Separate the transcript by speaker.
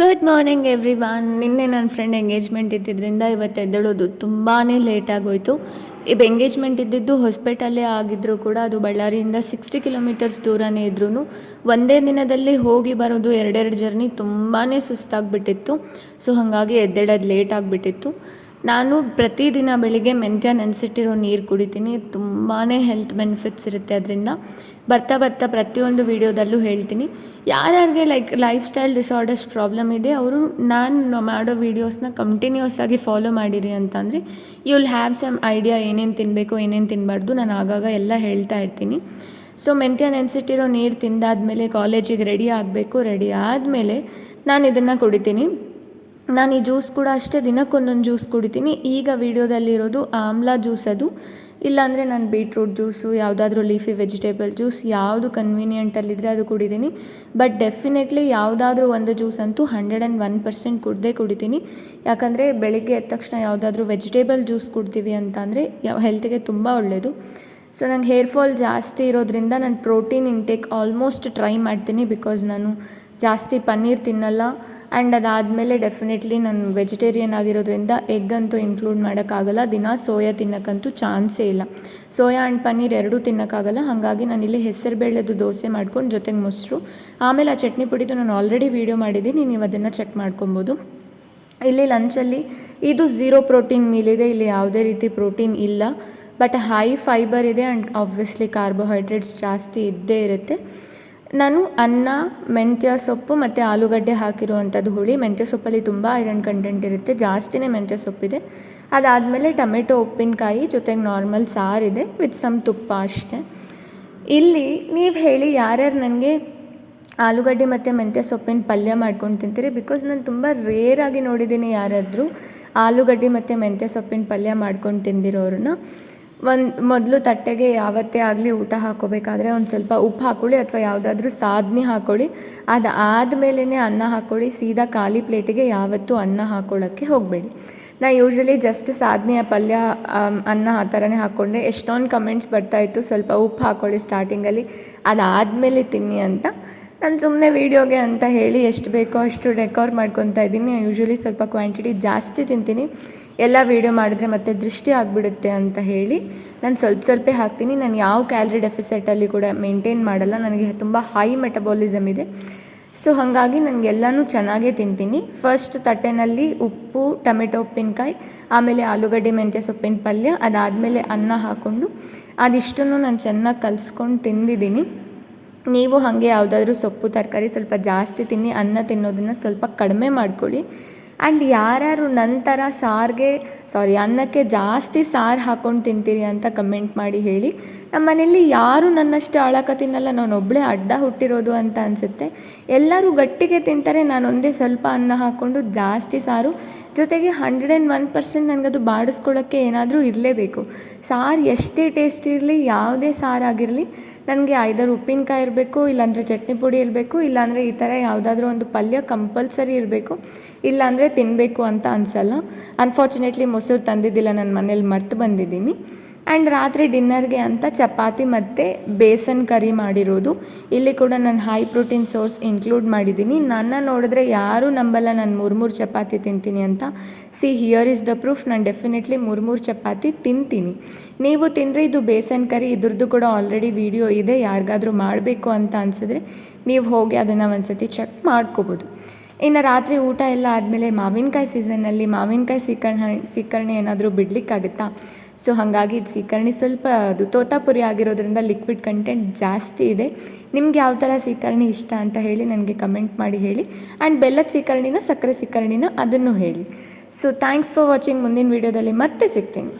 Speaker 1: Good morning every one. ನಿನ್ನೆ ನನ್ನ friend engagement ಇದ್ದಿದ್ದರಿಂದ ಇವತ್ತು ಎದ್ದೇಳೋದು ತುಂಬಾ ಲೇಟಾಗೋಯಿತು. ಇದು ಎಂಗೇಜ್ಮೆಂಟ್ ಇದ್ದಿದ್ದು ಹೊಸಪೇಟಲ್ಲೇ ಆಗಿದ್ದರೂ ಕೂಡ ಅದು ಬಳ್ಳಾರಿಯಿಂದ 60 ಕಿಲೋಮೀಟರ್ಸ್ ದೂರನೇ ಇದ್ರೂ ಒಂದೇ ದಿನದಲ್ಲಿ ಹೋಗಿ ಬರೋದು ಎರಡೆರಡು ಜರ್ನಿ ತುಂಬಾ ಸುಸ್ತಾಗಿಬಿಟ್ಟಿತ್ತು. ಸೊ ಹಾಗಾಗಿ ಎದ್ದೇಳೋದು ಲೇಟ್ ಆಗಿಬಿಟ್ಟಿತ್ತು. ನಾನು ಪ್ರತಿದಿನ ಬೆಳಿಗ್ಗೆ ಮೆಂತ್ಯ ನೆನೆಸಿಟ್ಟಿರೋ ನೀರು ಕುಡಿತೀನಿ. ತುಂಬಾ ಹೆಲ್ತ್ ಬೆನಿಫಿಟ್ಸ್ ಇರುತ್ತೆ ಅದರಿಂದ. ಬರ್ತಾ ಬರ್ತಾ ಪ್ರತಿಯೊಂದು ವೀಡಿಯೋದಲ್ಲೂ ಹೇಳ್ತೀನಿ. ಯಾರ್ಯಾರಿಗೆ ಲೈಫ್ ಸ್ಟೈಲ್ ಡಿಸಾರ್ಡರ್ಸ್ ಪ್ರಾಬ್ಲಮ್ ಇದೆ ಅವರು ನಾನು ಮಾಡೋ ವೀಡಿಯೋಸ್ನ ಕಂಟಿನ್ಯೂಸ್ ಆಗಿ ಫಾಲೋ ಮಾಡಿರಿ ಅಂತಂದರೆ you will have some idea ಏನೇನು ತಿನ್ನಬೇಕು ಏನೇನು ತಿನ್ನಬಾರ್ದು. ನಾನು ಆಗಾಗ ಎಲ್ಲ ಹೇಳ್ತಾ ಇರ್ತೀನಿ. ಸೊ ಮೆಂತ್ಯ ನೆನೆಸಿಟ್ಟಿರೋ ನೀರು ತಿಂದಾದಮೇಲೆ ಕಾಲೇಜಿಗೆ ರೆಡಿ ಆಗಬೇಕು. ರೆಡಿ ಆದಮೇಲೆ ನಾನು ಇದನ್ನು ಕುಡಿತೀನಿ. ನಾನು ಈ ಜ್ಯೂಸ್ ಕೂಡ ಅಷ್ಟೇ, ದಿನಕ್ಕೊಂದೊಂದು ಜ್ಯೂಸ್ ಕುಡಿತೀನಿ. ಈಗ ವೀಡಿಯೋದಲ್ಲಿರೋದು ಆಮ್ಲಾ ಜ್ಯೂಸ್, ಅದು ಇಲ್ಲಾಂದರೆ ನಾನು ಬೀಟ್ರೂಟ್ ಜ್ಯೂಸು, ಯಾವುದಾದ್ರೂ ಲೀಫಿ ವೆಜಿಟೇಬಲ್ ಜ್ಯೂಸ್, ಯಾವುದು ಕನ್ವೀನಿಯೆಂಟಲ್ಲಿದ್ದರೆ ಅದು ಕುಡಿತೀನಿ. ಬಟ್ ಡೆಫಿನೆಟ್ಲಿ ಯಾವುದಾದ್ರೂ ಒಂದು ಜ್ಯೂಸ್ ಅಂತೂ 101% ಕುಡ್ದೇ ಕುಡಿತೀನಿ. ಯಾಕಂದರೆ ಬೆಳಿಗ್ಗೆ ಎದ್ದ ತಕ್ಷಣ ಯಾವುದಾದ್ರೂ ವೆಜಿಟೇಬಲ್ ಜ್ಯೂಸ್ ಕುಡ್ತೀವಿ ಅಂತಂದರೆ ಹೆಲ್ತಿಗೆ ತುಂಬ ಒಳ್ಳೆಯದು. ಸೊ ನಂಗೆ ಹೇರ್ ಫಾಲ್ ಜಾಸ್ತಿ ಇರೋದ್ರಿಂದ ನಾನು ಪ್ರೋಟೀನ್ ಇಂಟೇಕ್ ಆಲ್ಮೋಸ್ಟ್ ಟ್ರೈ ಮಾಡ್ತೀನಿ. ಬಿಕಾಸ್ ನಾನು ಜಾಸ್ತಿ ಪನ್ನೀರ್ ತಿನ್ನಲ್ಲ. ಆ್ಯಂಡ್ ಅದಾದಮೇಲೆ ಡೆಫಿನೆಟ್ಲಿ ನಾನು ವೆಜಿಟೇರಿಯನ್ ಆಗಿರೋದ್ರಿಂದ ಎಗ್ ಅಂತೂ ಇನ್ಕ್ಲೂಡ್ ಮಾಡೋಕ್ಕಾಗಲ್ಲ. ದಿನ ಸೋಯಾ ತಿನ್ನೋಕ್ಕಂತೂ ಚಾನ್ಸೇ ಇಲ್ಲ. ಸೋಯಾ ಆ್ಯಂಡ್ ಪನ್ನೀರ್ ಎರಡೂ ತಿನ್ನೋಕ್ಕಾಗಲ್ಲ. ಹಾಗಾಗಿ ನಾನಿಲ್ಲಿ ಹೆಸರುಬೇಳೆದು ದೋಸೆ ಮಾಡ್ಕೊಂಡು ಜೊತೆಗೆ ಮೊಸರು, ಆಮೇಲೆ ಆ ಚಟ್ನಿ ಪುಡಿದು ನಾನು ಆಲ್ರೆಡಿ ವೀಡಿಯೋ ಮಾಡಿದ್ದೀನಿ, ನೀವು ಅದನ್ನು ಚೆಕ್ ಮಾಡ್ಕೊಬೋದು. ಇಲ್ಲಿ ಲಂಚಲ್ಲಿ ಇದು 0 ಪ್ರೋಟೀನ್ ಮೀಲ್ ಇದೆ. ಇಲ್ಲಿ ಯಾವುದೇ ರೀತಿ ಪ್ರೋಟೀನ್ ಇಲ್ಲ. ಬಟ್ ಹೈ ಫೈಬರ್ ಇದೆ ಆ್ಯಂಡ್ ಆಬ್ವಿಯಸ್ಲಿ ಕಾರ್ಬೋಹೈಡ್ರೇಟ್ಸ್ ಜಾಸ್ತಿ ಇದ್ದೇ ಇರುತ್ತೆ. ನಾನು ಅನ್ನ, ಮೆಂತ್ಯ ಸೊಪ್ಪು ಮತ್ತು ಆಲೂಗಡ್ಡೆ ಹಾಕಿರುವಂಥದ್ದು ಹುಳಿ. ಮೆಂತ್ಯ ಸೊಪ್ಪಲ್ಲಿ ತುಂಬ ಐರನ್ ಕಂಟೆಂಟ್ ಇರುತ್ತೆ, ಜಾಸ್ತಿನೇ ಮೆಂತ್ಯ ಸೊಪ್ಪಿದೆ. ಅದಾದಮೇಲೆ ಟೊಮೆಟೊ ಉಪ್ಪಿನಕಾಯಿ ಜೊತೆಗೆ ನಾರ್ಮಲ್ ಸಾರಿದೆ ವಿತ್ ಸಮ್ ತುಪ್ಪ ಅಷ್ಟೇ. ಇಲ್ಲಿ ನೀವು ಹೇಳಿ ಯಾರ್ಯಾರು ನನಗೆ ಆಲೂಗಡ್ಡೆ ಮತ್ತು ಮೆಂತ್ಯ ಸೊಪ್ಪಿನ ಪಲ್ಯ ಮಾಡ್ಕೊಂಡು ತಿಂತೀರಿ. ಬಿಕಾಸ್ ನಾನು ತುಂಬ ರೇರಾಗಿ ನೋಡಿದ್ದೀನಿ ಯಾರಾದರೂ ಆಲೂಗಡ್ಡೆ ಮತ್ತು ಮೆಂತ್ಯ ಸೊಪ್ಪಿನ ಪಲ್ಯ ಮಾಡ್ಕೊಂಡು ತಿಂದಿರೋರನ್ನ. ಮೊದಲು ತಟ್ಟೆಗೆ ಯಾವತ್ತೇ ಆಗಲಿ ಊಟ ಹಾಕೋಬೇಕಾದ್ರೆ ಒಂದು ಸ್ವಲ್ಪ ಉಪ್ಪು ಹಾಕ್ಕೊಳ್ಳಿ ಅಥವಾ ಯಾವುದಾದ್ರೂ ಸಾಧನೆ ಹಾಕ್ಕೊಳ್ಳಿ. ಅದಾದಮೇಲೆ ಅನ್ನ ಹಾಕ್ಕೊಳ್ಳಿ. ಸೀದಾ ಖಾಲಿ ಪ್ಲೇಟಿಗೆ ಯಾವತ್ತೂ ಅನ್ನ ಹಾಕ್ಕೊಳ್ಳೋಕ್ಕೆ ಹೋಗಬೇಡಿ. ನಾ ಯೂಶ್ವಲಿ ಜಸ್ಟ್ ಸಾಧನೆಯ ಪಲ್ಯ ಅನ್ನ ಆ ಥರನೇ ಹಾಕ್ಕೊಂಡೆ. ಎಷ್ಟೊಂದು ಕಮೆಂಟ್ಸ್ ಬರ್ತಾಯಿತ್ತು ಸ್ವಲ್ಪ ಉಪ್ಪು ಹಾಕ್ಕೊಳ್ಳಿ ಸ್ಟಾರ್ಟಿಂಗಲ್ಲಿ, ಅದಾದಮೇಲೆ ತಿನ್ನಿ ಅಂತ. ನಾನು ಸುಮ್ಮನೆ ವೀಡಿಯೋಗೆ ಅಂತ ಹೇಳಿ ಎಷ್ಟು ಬೇಕೋ ಅಷ್ಟು ಡೆಕೋರ್ ಮಾಡ್ಕೊತಾ ಇದ್ದೀನಿ. ಯೂಶ್ವಲಿ ಸ್ವಲ್ಪ ಕ್ವಾಂಟಿಟಿ ಜಾಸ್ತಿ ತಿಂತೀನಿ. ಎಲ್ಲ ವೀಡಿಯೋ ಮಾಡಿದ್ರೆ ಮತ್ತೆ ದೃಷ್ಟಿ ಆಗಿಬಿಡುತ್ತೆ ಅಂತ ಹೇಳಿ ನಾನು ಸ್ವಲ್ಪ ಹಾಕ್ತೀನಿ. ನಾನು ಯಾವ ಕ್ಯಾಲರಿ ಡೆಫಿಸಿಟಲ್ಲಿ ಕೂಡ ಮೇಂಟೈನ್ ಮಾಡಲ್ಲ. ನನಗೆ ತುಂಬ ಹೈ ಮೆಟಬಾಲಿಸಮ್ ಇದೆ. ಸೊ ಹಾಗಾಗಿ ನನಗೆಲ್ಲನೂ ಚೆನ್ನಾಗೇ ತಿಂತೀನಿ. ಫಸ್ಟ್ ತಟ್ಟೆನಲ್ಲಿ ಉಪ್ಪು, ಟೊಮೆಟೊ ಉಪ್ಪಿನಕಾಯಿ, ಆಮೇಲೆ ಆಲೂಗಡ್ಡೆ ಮೆಂತ್ಯ ಸೊಪ್ಪಿನ ಪಲ್ಯ, ಅದಾದಮೇಲೆ ಅನ್ನ ಹಾಕ್ಕೊಂಡು ಅದಿಷ್ಟನ್ನು ನಾನು ಚೆನ್ನಾಗಿ ಕಲಿಸ್ಕೊಂಡು ತಿಂದಿದ್ದೀನಿ. ನೀವು ಹಾಗೆ ಯಾವುದಾದ್ರೂ ಸೊಪ್ಪು ತರಕಾರಿ ಸ್ವಲ್ಪ ಜಾಸ್ತಿ ತಿನ್ನಿ. ಅನ್ನ ತಿನ್ನೋದನ್ನು ಸ್ವಲ್ಪ ಕಡಿಮೆ ಮಾಡ್ಕೊಳ್ಳಿ. ಆ್ಯಂಡ್ ಯಾರ್ಯಾರು ನಂತರ ಅನ್ನಕ್ಕೆ ಜಾಸ್ತಿ ಸಾರು ಹಾಕ್ಕೊಂಡು ತಿಂತೀರಿ ಅಂತ ಕಮೆಂಟ್ ಮಾಡಿ ಹೇಳಿ. ನಮ್ಮ ಮನೇಲಿ ಯಾರು ನನ್ನಷ್ಟು ಆಳಕ ತಿನ್ನಲ್ಲ, ನಾನು ಒಬ್ಬಳೇ ಅಡ್ಡ ಹುಟ್ಟಿರೋದು ಅಂತ ಅನಿಸುತ್ತೆ. ಎಲ್ಲರೂ ಗಟ್ಟಿಗೆ ತಿಂತಾರೆ, ನಾನೊಂದೇ ಸ್ವಲ್ಪ ಅನ್ನ ಹಾಕ್ಕೊಂಡು ಜಾಸ್ತಿ ಸಾರು, ಜೊತೆಗೆ 101% ನನಗದು ಬಾಡಿಸ್ಕೊಳ್ಳೋಕ್ಕೆ ಏನಾದರೂ ಇರಲೇಬೇಕು. ಸಾರು ಎಷ್ಟೇ ಟೇಸ್ಟ್ ಇರಲಿ, ಯಾವುದೇ ಸಾರಾಗಿರಲಿ, ನನಗೆ ಐದರ್ ಉಪ್ಪಿನಕಾಯಿ ಇರಬೇಕು, ಇಲ್ಲಾಂದರೆ ಚಟ್ನಿ ಪುಡಿ ಇರಬೇಕು, ಇಲ್ಲಾಂದರೆ ಈ ಥರ ಯಾವುದಾದ್ರೂ ಒಂದು ಪಲ್ಯ ಕಂಪಲ್ಸರಿ ಇರಬೇಕು. ಇಲ್ಲಾಂದರೆ ತಿನ್ನಬೇಕು ಅಂತ ಅನಿಸಲ್ಲ. ಅನ್ಫಾರ್ಚುನೇಟ್ಲಿ ಮೊಸರು ತಂದಿದ್ದಿಲ್ಲ, ನನ್ನ ಮನೇಲಿ ಮರ್ತು ಬಂದಿದ್ದೀನಿ. ಆ್ಯಂಡ್ ರಾತ್ರಿ ಡಿನ್ನರ್ಗೆ ಅಂತ ಚಪಾತಿ ಮತ್ತು ಬೇಸನ್ ಕರಿ ಮಾಡಿರೋದು. ಇಲ್ಲಿ ಕೂಡ ನಾನು ಹೈ ಪ್ರೋಟೀನ್ ಸೋರ್ಸ್ ಇನ್ಕ್ಲೂಡ್ ಮಾಡಿದ್ದೀನಿ. ನನ್ನ ನೋಡಿದ್ರೆ ಯಾರೂ ನಂಬಲ್ಲ ನಾನು 3 ಚಪಾತಿ ತಿಂತೀನಿ ಅಂತ. Here is the proof. ನಾನು ಡೆಫಿನೆಟ್ಲಿ 3 ಚಪಾತಿ ತಿಂತೀನಿ. ನೀವು ತಿನ್ನಿರಿ. ಇದು ಬೇಸನ್ ಕರಿ, ಇದ್ರದ್ದು ಕೂಡ ಆಲ್ರೆಡಿ ವಿಡಿಯೋ ಇದೆ. ಯಾರಿಗಾದರೂ ಮಾಡಬೇಕು ಅಂತ ಅನಿಸಿದ್ರೆ ನೀವು ಹೋಗಿ ಅದನ್ನು ಒಂದು ಚೆಕ್ ಮಾಡ್ಕೋಬೋದು. ಇನ್ನು ರಾತ್ರಿ ಊಟ ಎಲ್ಲ ಆದಮೇಲೆ ಮಾವಿನಕಾಯಿ ಸೀಸನ್ನಲ್ಲಿ ಮಾವಿನಕಾಯಿ ಸೀಕರಣೆ ಏನಾದರೂ ಬಿಡಲಿಕ್ಕಾಗುತ್ತಾ? ಸೊ ಹಾಗಾಗಿ ಇದು ಸೀಕರಣೆ ಸ್ವಲ್ಪ ಅದು ತೋತಾಪುರಿ ಆಗಿರೋದ್ರಿಂದ ಲಿಕ್ವಿಡ್ ಕಂಟೆಂಟ್ ಜಾಸ್ತಿ ಇದೆ. ನಿಮ್ಗೆ ಯಾವ ಥರ ಸೀಕರಣೆ ಇಷ್ಟ ಅಂತ ಹೇಳಿ ನನಗೆ ಕಮೆಂಟ್ ಮಾಡಿ ಹೇಳಿ. ಆ್ಯಂಡ್ ಬೆಲ್ಲದ ಸೀಕರಣಿನ, ಸಕ್ಕರೆ ಸೀಕರಣಿನ ಅದನ್ನು ಹೇಳಿ. So thanks for watching. ಮುಂದಿನ ವೀಡಿಯೋದಲ್ಲಿ ಮತ್ತೆ ಸಿಗ್ತೀನಿ.